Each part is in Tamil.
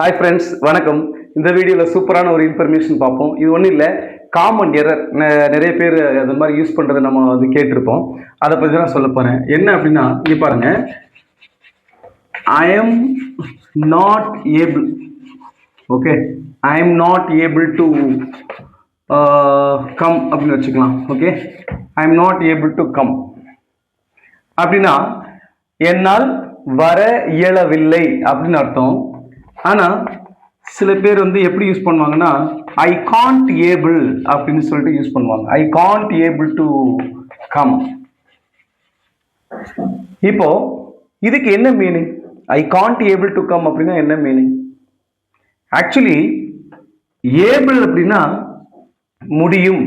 ஹாய் ஃப்ரெண்ட்ஸ், வணக்கம். இந்த வீடியோவில் சூப்பரான ஒரு இன்ஃபர்மேஷன் பார்ப்போம். இது ஒன்றும் இல்லை, காமன் எரர். நிறைய பேர் அது மாதிரி யூஸ் பண்ணுறதை நம்ம வந்து கேட்டிருப்போம். அதை பற்றி தான் சொல்ல போகிறேன். என்ன அப்படின்னா, இங்கே பாருங்க, I am not able. Okay, I am not able to come அப்படின்னு வச்சுக்கலாம். Okay, I am not able to come அப்படின்னா என்னால் வர இயலவில்லை அப்படின்னு அர்த்தம். ஆனால் சில பேர் வந்து எப்படி யூஸ் பண்ணுவாங்கன்னா, ஐ காண்ட் ஏபிள் அப்படின்னு சொல்லிட்டு யூஸ் பண்ணுவாங்க. I can't able to come. இப்போ இதுக்கு என்ன meaning? I can't able to come அப்படின்னா என்ன மீனிங்? ஆக்சுவலி ஏபிள் அப்படின்னா முடியும்,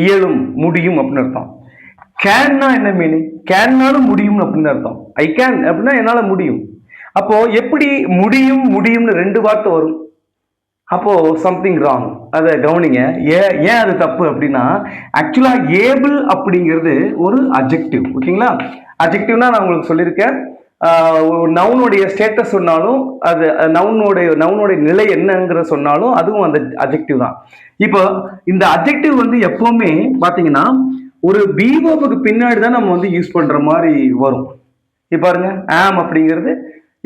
இயலும், முடியும் அப்படின்னு அர்த்தம். கேன்னா என்ன மீனிங்? கேன்னாலும் முடியும் அப்படின்னு அர்த்தம். ஐ கேன் அப்படின்னா என்னால் முடியும். அப்போ எப்படி முடியும் முடியும்னு ரெண்டு வார்த்தை வரும்? அப்போ சம்திங் ராங். அதை கவனிங்க. ஏன் அது தப்பு அப்படின்னா, ஆக்சுவலா ஏபிள் அப்படிங்கிறது ஒரு அட்ஜெக்டிவ். ஓகேங்களா? அட்ஜெக்டிவ்னா நான் உங்களுக்கு சொல்லியிருக்கேன், நவுனுடைய ஸ்டேட்டஸ் சொன்னாலும், அது நவுனுடைய நிலை என்னங்கிற சொன்னாலும் அதுவும் அந்த அட்ஜெக்டிவ் தான். இப்போ இந்த அட்ஜெக்டிவ் வந்து எப்பவுமே பார்த்தீங்கன்னா ஒரு பீவோவுக்கு பின்னாடி தான் நம்ம வந்து யூஸ் பண்ற மாதிரி வரும். இப்போ பாருங்க, ஆம் அப்படிங்கிறது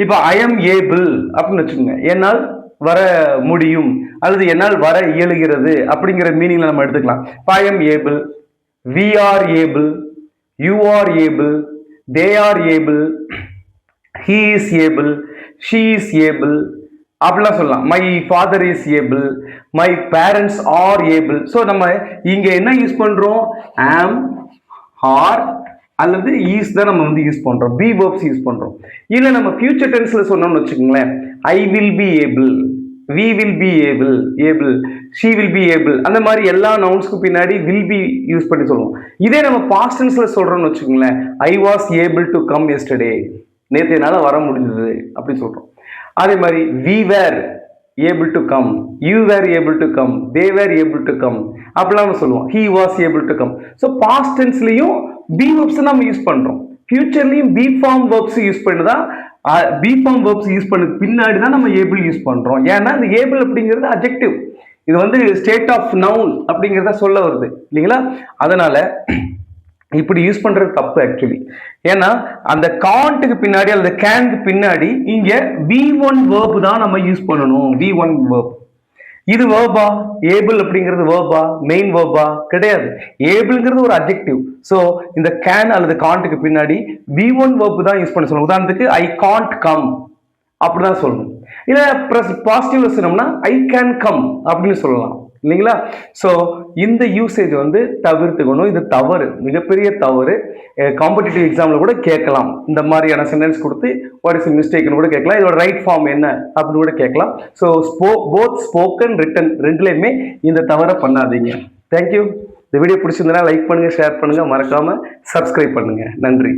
இப்போ ஐ எம் ஏபிள் அப்படின்னு வச்சுக்கோங்க, என்னால் வர முடியும் அல்லது என்னால் வர இயலுகிறது அப்படிங்கிற மீனிங்ல நம்ம எடுத்துக்கலாம். I am able, we are able, you are able, they are able, he is able, she is able அப்படிலாம் சொல்லலாம். My father is able, my parents are able. So நம்ம இங்க என்ன யூஸ் பண்றோம்? ஆம், ஆர் அல்லது ஈஸ் தான் நம்ம வந்து யூஸ் பண்றோம், பி வெர்ப்ஸ் யூஸ் பண்றோம். இல்ல நம்ம ஃபியூச்சர் டென்ஸ்ல சொன்னோம்னு வச்சுக்கோங்களேன், I will be able, we will be able, able, she will be able, அந்த மாதிரி எல்லா நவுன்ஸ்க்கு பின்னாடி வில் பி யூஸ் பண்ணி சொல்லுவோம். இதே நம்ம பாஸ்ட் டென்ஸ்ல சொல்றோம்னு வச்சுக்கோங்களேன், I was able to come yesterday, நேற்று என்னால் வர முடிஞ்சது அப்படி சொல்றோம். அதே மாதிரி we were able to come, you were able to come, they were able to come அப்படிலாம் சொல்லுவோம். he was able to come. so past tenseலயும் be verbs நம்ம யூஸ் பண்றோம், futureலயும் be form verbs யூஸ் பண்ணுதா, be form verbs யூஸ் பண்ண பின்னாடி தான் நம்ம able யூஸ் பண்றோம். ஏன்னா இந்த able அப்படிங்கிறது adjective, இது வந்து state of noun அப்படிங்கிறத சொல்ல வருது இல்லைங்களா? அதனால இப்படி யூஸ் பண்றது தப்பு ஆக்சுவலி. ஏன்னா அந்த காண்ட்டுக்கு பின்னாடி அல்லது கேனுக்கு பின்னாடி இங்க V1 verb தான் நம்ம யூஸ் பண்ணணும். V1 verb. இது வேர்பா? ஏபிள் அப்படிங்கிறது வேர்பா, மெயின் வேர்பா? கிடையாது. ஏபிள்ங்கிறது ஒரு அட்ஜெக்டிவ். ஸோ இந்த கேன் அல்லது காண்ட்டுக்கு பின்னாடி V1 verb தான் யூஸ் பண்ண சொல்லணும். உதாரணத்துக்கு ஐ காண்ட் கம் அப்படிதான் சொல்லணும். இல்ல பாசிட்டிவ்ல சொன்னோம்னா ஐ கேன் கம் அப்படின்னு சொல்லலாம் இல்லைங்களா? ஸோ இந்த யூசேஜ் வந்து தவிர்த்துக்கணும். இது தவறு, மிகப்பெரிய தவறு. காம்படிட்டிவ் எக்ஸாம்ல கூட கேட்கலாம், இந்த மாதிரியான சென்டென்ஸ் கொடுத்து வாட் இஸ் மிஸ்டேக்னு கூட கேட்கலாம், இதோட ரைட் ஃபார்ம் என்ன அப்படின்னு கூட கேட்கலாம். ஸோ போத் ஸ்போக்கன் ரிட்டன் ரெண்டுலையுமே இந்த தவறை பண்ணாதீங்க. தேங்க்யூ. இந்த வீடியோ பிடிச்சிருந்தனா லைக் பண்ணுங்க, ஷேர் பண்ணுங்க, மறக்காம சப்ஸ்கிரைப் பண்ணுங்க. நன்றி.